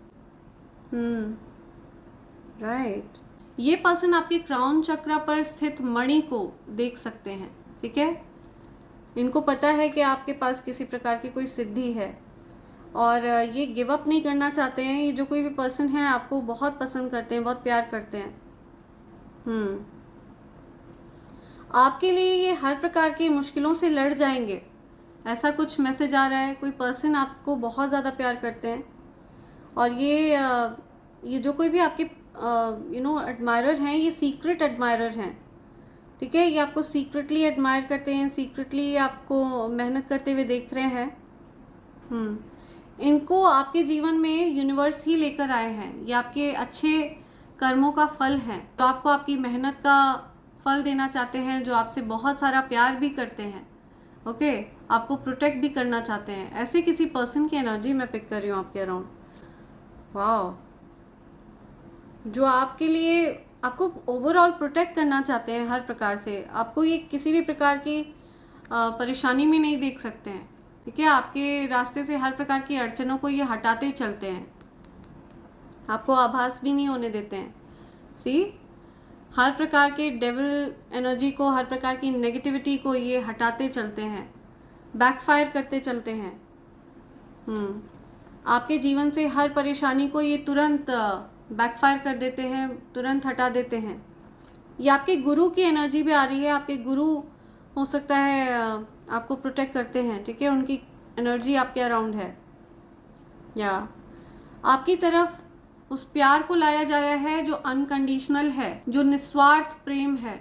राइट। ये पर्सन आपके क्राउन चक्र पर स्थित मणि को देख सकते हैं, ठीक है। इनको पता है कि आपके पास किसी प्रकार की कोई सिद्धि है और ये गिव अप नहीं करना चाहते हैं। ये जो कोई भी पर्सन है आपको बहुत पसंद करते हैं, बहुत प्यार करते हैं। आपके लिए ये हर प्रकार की मुश्किलों से लड़ जाएंगे, ऐसा कुछ मैसेज आ रहा है, कोई पर्सन आपको बहुत ज़्यादा प्यार करते हैं और ये जो कोई भी आपके एडमायरर हैं, ये सीक्रेट एडमायरर हैं, ठीक है। ये आपको सीक्रेटली एडमायर करते हैं, सीक्रेटली आपको मेहनत करते हुए देख रहे हैं। इनको आपके जीवन में यूनिवर्स ही लेकर आए हैं। ये आपके अच्छे कर्मों का फल है, जो आपको आपकी मेहनत का फल देना चाहते हैं, जो आपसे बहुत सारा प्यार भी करते हैं, ओके, आपको प्रोटेक्ट भी करना चाहते हैं। ऐसे किसी पर्सन की एनर्जी मैं पिक कर रही हूँ आपके अराउंड। वाह, जो आपके लिए आपको ओवरऑल प्रोटेक्ट करना चाहते हैं हर प्रकार से। आपको ये किसी भी प्रकार की परेशानी में नहीं देख सकते हैं, ठीक है। आपके रास्ते से हर प्रकार की अड़चनों को ये हटाते चलते हैं, आपको आभास भी नहीं होने देते हैं। सी, हर प्रकार के डेविल एनर्जी को, हर प्रकार की नेगेटिविटी को ये हटाते चलते हैं, बैकफायर करते चलते हैं। आपके जीवन से हर परेशानी को ये तुरंत बैकफायर कर देते हैं, तुरंत हटा देते हैं। ये आपके गुरु की एनर्जी भी आ रही है। आपके गुरु हो सकता है आपको प्रोटेक्ट करते हैं, ठीक है। उनकी एनर्जी आपके अराउंड है, या आपकी तरफ उस प्यार को लाया जा रहा है जो अनकंडीशनल है, जो निस्वार्थ प्रेम है,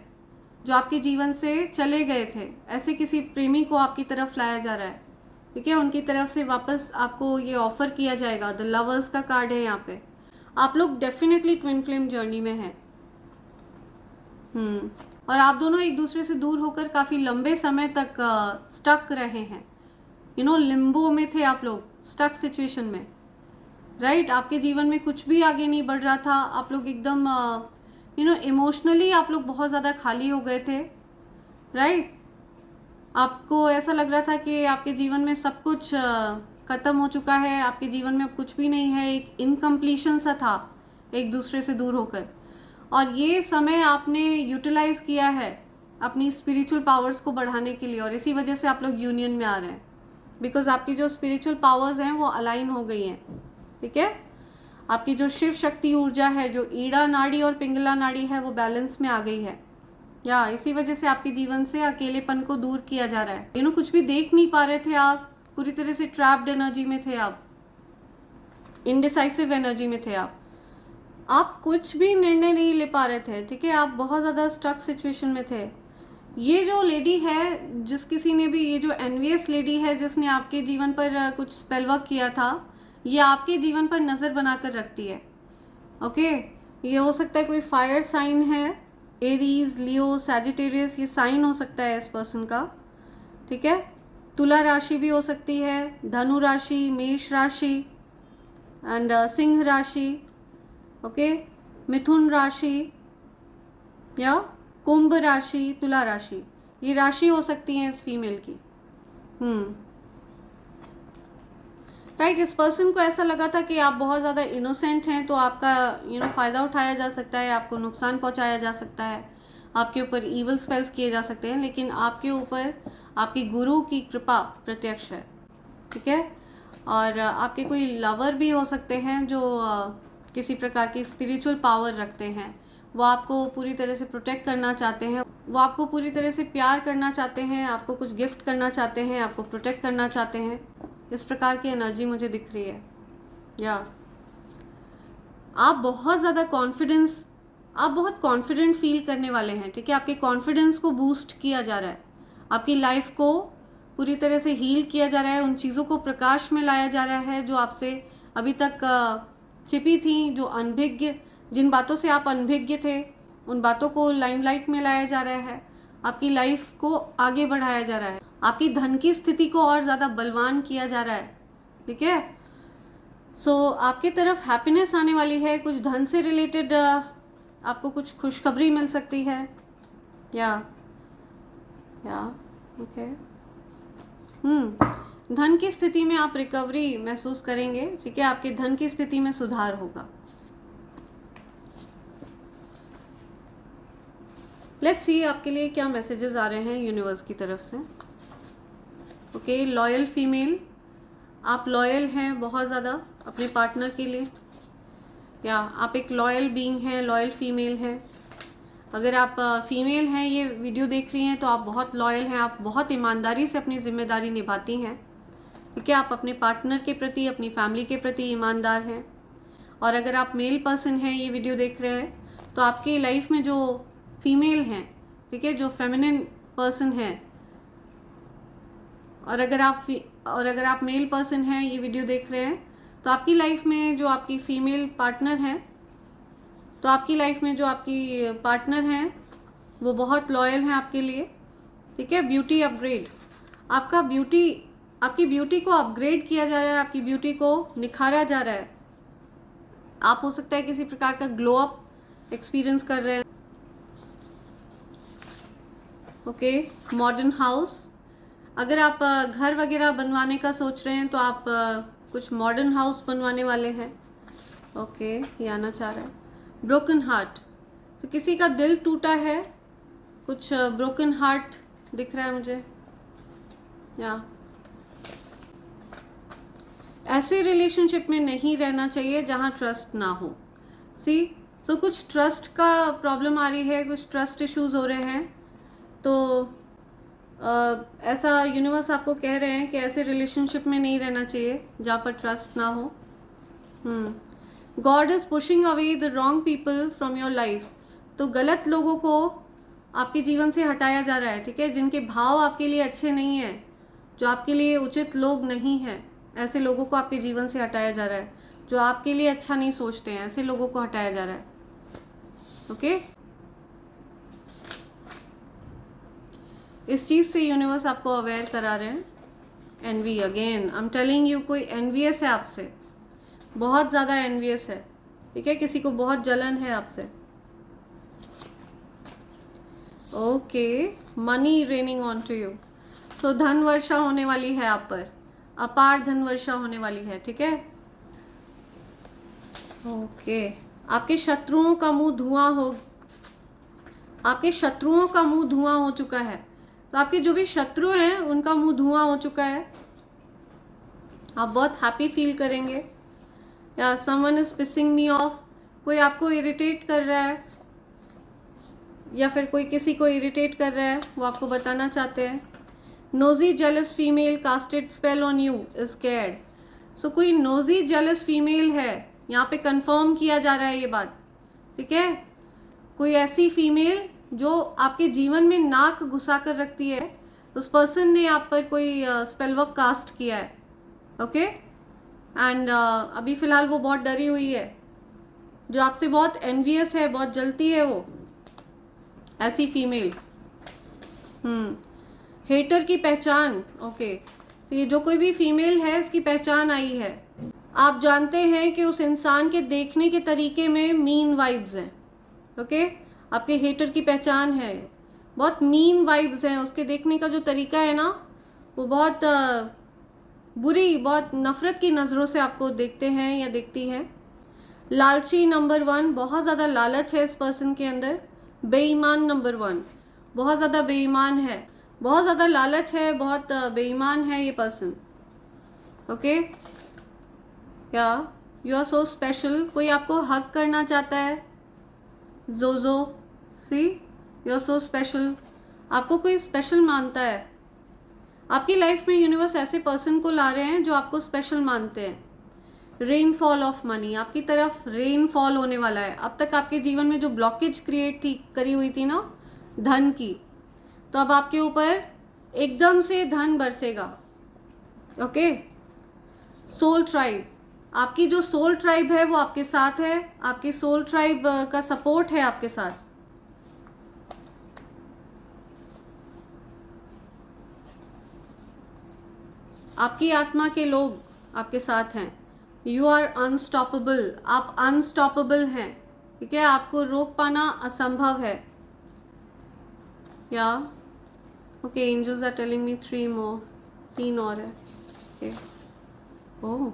जो आपके जीवन से चले गए थे। ऐसे किसी प्रेमी को आपकी तरफ लाया जा रहा है, ठीक है। उनकी तरफ से वापस आपको ये ऑफर किया जाएगा। द लवर्स का कार्ड है यहाँ पे। आप लोग डेफिनेटली ट्विन फ्लेम जर्नी में हैं। और आप दोनों एक दूसरे से दूर होकर काफ़ी लंबे समय तक स्टक रहे हैं। लिम्बो में थे आप लोग, स्टक सिचुएशन में, राइट। आपके जीवन में कुछ भी आगे नहीं बढ़ रहा था। आप लोग एकदम इमोशनली आप लोग बहुत ज़्यादा खाली हो गए थे, राइट। आपको ऐसा लग रहा था कि आपके जीवन में सब कुछ ख़त्म हो चुका है, आपके जीवन में अब कुछ भी नहीं है। एक इनकम्प्लीशन सा था एक दूसरे से दूर होकर। और ये समय आपने यूटिलाइज किया है अपनी स्पिरिचुअल पावर्स को बढ़ाने के लिए, और इसी वजह से आप लोग यूनियन में आ रहे हैं, बिकॉज आपकी जो स्पिरिचुअल पावर्स हैं वो अलाइन हो गई हैं, ठीक है। आपकी जो शिव शक्ति ऊर्जा है, जो ईड़ा नाड़ी और पिंगला नाड़ी है, वो बैलेंस में आ गई है। या इसी वजह से आपके जीवन से अकेलेपन को दूर किया जा रहा है। कुछ भी देख नहीं पा रहे थे आप, पूरी तरह से ट्रैप्ड एनर्जी में थे आप, इनडिसाइसिव एनर्जी में थे आप कुछ भी निर्णय नहीं ले पा रहे थे, ठीक है। आप बहुत ज़्यादा स्टक सिचुएशन में थे। ये जो लेडी है, जिस किसी ने भी, ये जो एनवियस लेडी है जिसने आपके जीवन पर कुछ स्पेल वर्क किया था, ये आपके जीवन पर नज़र बनाकर रखती है, ओके। ये हो सकता है कोई फायर साइन है, एरीज, लियो, सैजिटेरियस, ये साइन हो सकता है इस पर्सन का, ठीक है। तुला राशि भी हो सकती है, धनु राशि, मेष राशि एंड सिंह राशि, ओके, मिथुन राशि या कुंभ राशि, तुला राशि, ये राशि हो सकती है इस फीमेल की। राइट। इस पर्सन को ऐसा लगा था कि आप बहुत ज़्यादा इनोसेंट हैं, तो आपका फ़ायदा उठाया जा सकता है, आपको नुकसान पहुंचाया जा सकता है, आपके ऊपर ईवल स्पेल्स किए जा सकते हैं, लेकिन आपके ऊपर आपके गुरु की कृपा प्रत्यक्ष है, ठीक है। और आपके कोई लवर भी हो सकते हैं जो किसी प्रकार की स्पिरिचुअल पावर रखते हैं। वो आपको पूरी तरह से प्रोटेक्ट करना चाहते हैं, वो आपको पूरी तरह से प्यार करना चाहते हैं, आपको कुछ गिफ्ट करना चाहते हैं, आपको प्रोटेक्ट करना चाहते हैं। इस प्रकार की एनर्जी मुझे दिख रही है। या आप बहुत ज़्यादा आप बहुत कॉन्फिडेंट फील करने वाले हैं, ठीक है। आपके कॉन्फिडेंस को बूस्ट किया जा रहा है, आपकी लाइफ को पूरी तरह से हील किया जा रहा है, उन चीज़ों को प्रकाश में लाया जा रहा है जो आपसे अभी तक छिपी थी, जो अनभिज्ञ, जिन बातों से आप अनभिज्ञ थे, उन बातों को लाइमलाइट में लाया जा रहा है। आपकी लाइफ को आगे बढ़ाया जा रहा है, आपकी धन की स्थिति को और ज़्यादा बलवान किया जा रहा है, ठीक है। सो आपकी तरफ हैप्पीनेस आने वाली है, कुछ धन से रिलेटेड आपको कुछ खुशखबरी मिल सकती है। या ओके। धन की स्थिति में आप रिकवरी महसूस करेंगे, ठीक है। आपके धन की स्थिति में सुधार होगा। लेट्स सी आपके लिए क्या मैसेजेस आ रहे हैं यूनिवर्स की तरफ से। ओके, लॉयल फीमेल, आप लॉयल हैं बहुत ज़्यादा अपने पार्टनर के लिए, या आप एक लॉयल बीइंग हैं, लॉयल फीमेल हैं। अगर आप फीमेल हैं, ये वीडियो देख रही हैं, तो आप बहुत लॉयल हैं, आप बहुत ईमानदारी से अपनी ज़िम्मेदारी निभाती हैं, ठीक है। आप अपने पार्टनर के प्रति, अपनी फैमिली के प्रति ईमानदार हैं। और अगर आप मेल पर्सन हैं, ये वीडियो देख रहे हैं, तो आपकी लाइफ में जो फीमेल हैं, ठीक है, जो फेमिनिन पर्सन है, और अगर आप मेल पर्सन हैं, ये वीडियो देख रहे हैं, तो आपकी लाइफ में जो आपकी फीमेल पार्टनर हैं, तो आपकी लाइफ में जो आपकी पार्टनर हैं वो बहुत लॉयल हैं आपके लिए, ठीक है। ब्यूटी अपग्रेड, आपकी ब्यूटी को अपग्रेड किया जा रहा है, आपकी ब्यूटी को निखारा जा रहा है। आप हो सकता है किसी प्रकार का ग्लो अप एक्सपीरियंस कर रहे हैं। ओके, मॉडर्न हाउस, अगर आप घर वगैरह बनवाने का सोच रहे हैं, तो आप कुछ मॉडर्न हाउस बनवाने वाले हैं। ओके, ये आना चाह रहा है। ब्रोकन हार्ट, तो किसी का दिल टूटा है, कुछ ब्रोकन हार्ट दिख रहा है मुझे, या ऐसे रिलेशनशिप में नहीं रहना चाहिए जहाँ ट्रस्ट ना हो। सो कुछ ट्रस्ट का प्रॉब्लम आ रही है, कुछ ट्रस्ट इश्यूज हो रहे हैं, तो ऐसा यूनिवर्स आपको कह रहे हैं कि ऐसे रिलेशनशिप में नहीं रहना चाहिए जहाँ पर ट्रस्ट ना हो। God is pushing away the wrong people from your life, तो गलत लोगों को आपके जीवन से हटाया जा रहा है, ठीक है। जिनके भाव आपके लिए अच्छे नहीं हैं, जो आपके लिए उचित लोग नहीं हैं, ऐसे लोगों को आपके जीवन से हटाया जा रहा है। जो आपके लिए अच्छा नहीं सोचते हैं, ऐसे लोगों को हटाया जा रहा है। ओके, इस चीज़ से यूनिवर्स आपको अवेयर करा रहे हैं। Envy, again I am telling you, कोई एनवियस है आपसे, बहुत ज़्यादा एनवियस है, ठीक है। किसी को बहुत जलन है आपसे। Okay, money raining on to you, so धन वर्षा होने वाली है आप पर, अपार धन वर्षा होने वाली है, ठीक है। ओके, आपके शत्रुओं का मुंह धुआं हो चुका है, तो आपके जो भी शत्रु हैं उनका मुंह धुआं हो चुका है। आप बहुत हैप्पी फील करेंगे। या someone is pissing me off, कोई आपको इरिटेट कर रहा है, या फिर कोई किसी को इरिटेट कर रहा है, वो आपको बताना चाहते हैं। Nosy jealous female casted spell on you is scared, so कोई नोजी जेलस फीमेल है, यहाँ पे कंफर्म किया जा रहा है ये बात, ठीक है। कोई ऐसी फीमेल जो आपके जीवन में नाक घुसा कर रखती है, उस पर्सन ने आप पर कोई स्पेल वर्क कास्ट किया है। ओके, एंड अभी फ़िलहाल वो बहुत डरी हुई है, जो आपसे बहुत एनवियस है, बहुत जलती है वो ऐसी फीमेल। हेटर की पहचान, ओके, तो ये जो कोई भी फीमेल है, इसकी पहचान आई है। आप जानते हैं कि उस इंसान के देखने के तरीके में मीन वाइब्स हैं। ओके, आपके हेटर की पहचान है, बहुत मीन वाइब्स हैं, उसके देखने का जो तरीका है ना, वो बहुत बुरी, बहुत नफ़रत की नज़रों से आपको देखते हैं या देखती हैं। लालची नंबर 1, बहुत ज़्यादा लालच है इस पर्सन के अंदर। बेईमान नंबर 1, बहुत ज़्यादा बेईमान है, बहुत ज़्यादा लालच है, बहुत बेईमान है ये पर्सन। ओके, या यू आर सो स्पेशल, कोई आपको हक करना चाहता है। जोजो, सी, यू आर सो स्पेशल, आपको कोई स्पेशल मानता है। आपकी लाइफ में यूनिवर्स ऐसे पर्सन को ला रहे हैं जो आपको स्पेशल मानते हैं। रेनफॉल ऑफ मनी, आपकी तरफ रेनफॉल होने वाला है। अब तक आपके जीवन में जो ब्लॉकेज करी हुई थी ना धन की, तो अब आपके ऊपर एकदम से धन बरसेगा। ओके, सोल ट्राइब, आपकी जो सोल ट्राइब है वो आपके साथ है, आपकी सोल ट्राइब का सपोर्ट है आपके साथ। आपकी आत्मा के लोग आपके साथ हैं। यू आर अनस्टॉपेबल, आप अनस्टॉपेबल हैं, ठीक है। आपको रोक पाना असंभव है। या okay, angels are telling me 3 और है। Okay, oh,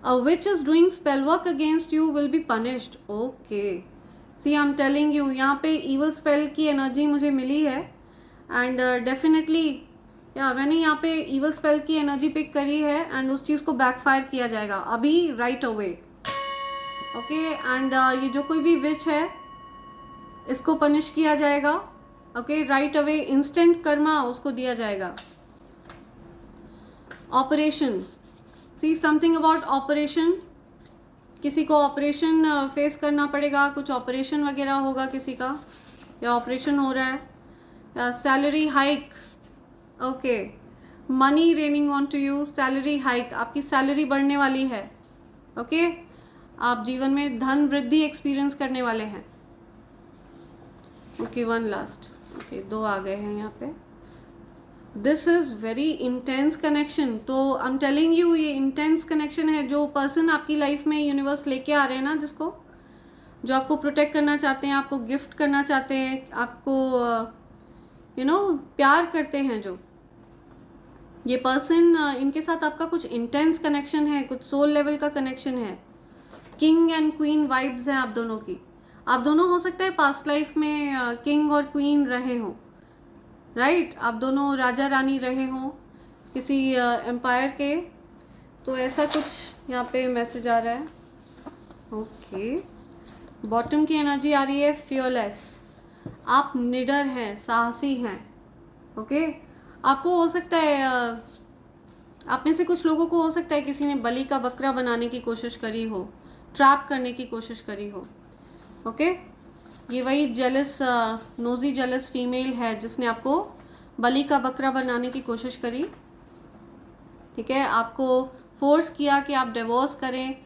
a witch is doing spell work against you will be punished. Okay, see, I am telling you, यहाँ पे इवल स्पेल की एनर्जी मुझे मिली है, एंड डेफिनेटली या मैंने यहाँ पे इवल स्पेल की एनर्जी पिक करी है, एंड उस चीज़ को बैकफायर किया जाएगा अभी राइट अवे। ओके, एंड ये जो कोई भी विच है, इसको पनिश किया जाएगा, okay, right away, instant Karma उसको दिया जाएगा। Operation, see something about operation, किसी को ऑपरेशन फेस करना पड़ेगा, कुछ ऑपरेशन वगैरह होगा किसी का, या ऑपरेशन हो रहा है। Salary hike, okay, money raining on to you, salary hike, आपकी सैलरी बढ़ने वाली है, ओके, आप जीवन में धन वृद्धि एक्सपीरियंस करने वाले हैं। ओके, वन लास्ट, ओके, 2 आ गए हैं यहाँ पे। This is very intense connection, तो आई एम टेलिंग यू ये इंटेंस कनेक्शन है। जो पर्सन आपकी लाइफ में यूनिवर्स लेके आ रहे हैं ना, जिसको, जो आपको प्रोटेक्ट करना चाहते हैं, आपको गिफ्ट करना चाहते हैं, आपको प्यार करते हैं, जो ये पर्सन, इनके साथ आपका कुछ इंटेंस कनेक्शन है, कुछ सोल लेवल का कनेक्शन है। किंग एंड क्वीन वाइब्स हैं आप दोनों की। आप दोनों हो सकता है पास्ट लाइफ में किंग और क्वीन रहे हों, राइट, आप दोनों राजा रानी रहे हों किसी एम्पायर के, तो ऐसा कुछ यहाँ पे मैसेज आ रहा है। ओके, बॉटम की एनर्जी आ रही है फियरलेस, आप निडर हैं, साहसी हैं, ओके। आपको हो सकता है आप में से कुछ लोगों को हो सकता है किसी ने बलि का बकरा बनाने की कोशिश करी हो, ट्रैप करने की कोशिश करी हो, ओके। ये वही जेलस, नोजी जेलस फीमेल है जिसने आपको बलि का बकरा बनाने की कोशिश करी, ठीक है, आपको फोर्स किया कि आप डिवोर्स करें,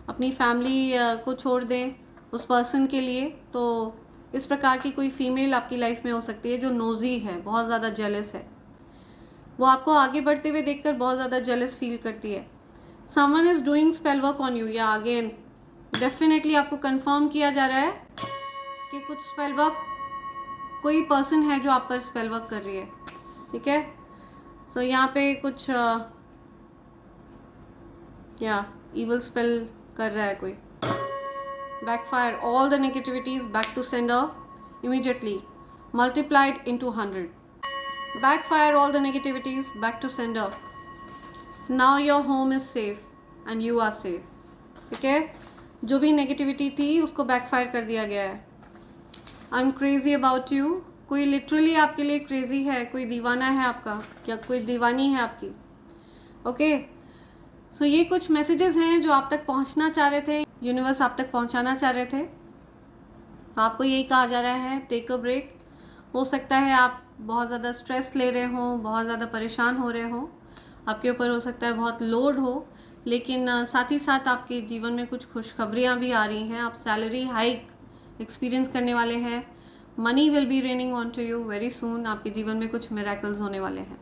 अपनी फैमिली को छोड़ दें उस पर्सन के लिए। तो इस प्रकार की कोई फीमेल आपकी लाइफ में हो सकती है जो नोजी है, बहुत ज़्यादा जेलस है, वो आपको आगे बढ़ते हुए देखकर बहुत ज़्यादा जेलस फील करती है। Someone is doing spell work on you, या अगेन डेफिनेटली आपको कंफर्म किया जा रहा है कि कुछ स्पेल वर्क, कोई पर्सन है जो आप पर स्पेल वर्क कर रही है, ठीक है। सो यहाँ पे कुछ या इवल स्पेल कर रहा है कोई। Backfire, all the negativities back to sender immediately, multiplied into 100। Backfire all the negativities back to sender. Now your home is safe and you are safe. ठीक है, जो भी नेगेटिविटी थी उसको बैकफायर कर दिया गया है। I am crazy about you, कोई लिटरली आपके लिए क्रेजी है, कोई दीवाना है आपका, या कोई दीवानी है आपकी, ओके। सो ये कुछ मैसेजेस हैं जो आप तक पहुंचना चाह रहे थे, यूनिवर्स आप तक पहुंचाना चाह रहे थे। आपको यही कहा जा रहा है, टेक अ ब्रेक। हो सकता है आप बहुत ज़्यादा स्ट्रेस ले रहे हों, बहुत ज़्यादा परेशान हो रहे हों, आपके ऊपर हो सकता है बहुत लोड हो, लेकिन साथ ही साथ आपके जीवन में कुछ खुशखबरियाँ भी आ रही हैं। आप सैलरी हाइक एक्सपीरियंस करने वाले हैं, money will be raining on to you very soon, आपके जीवन में कुछ मिरेकल्स होने वाले हैं,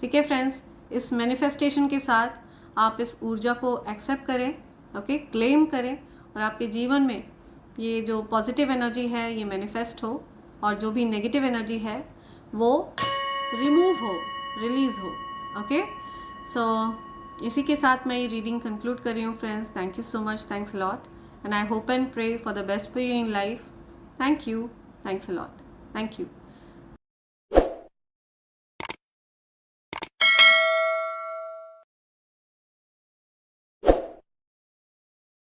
ठीक है फ्रेंड्स। इस मैनिफेस्टेशन के साथ आप इस ऊर्जा को एक्सेप्ट करें, ओके, क्लेम करें, और आपके जीवन में ये जो पॉजिटिव एनर्जी है ये मैनिफेस्ट हो, और जो भी नेगेटिव एनर्जी है वो रिमूव हो, रिलीज़ हो, ओके। सो इसी के साथ मैं ये रीडिंग कंक्लूड कर रही हूँ friends. Thank you so much, thanks a lot, and I hope and pray for the best for you in life. Thank you, thanks a lot, thank you.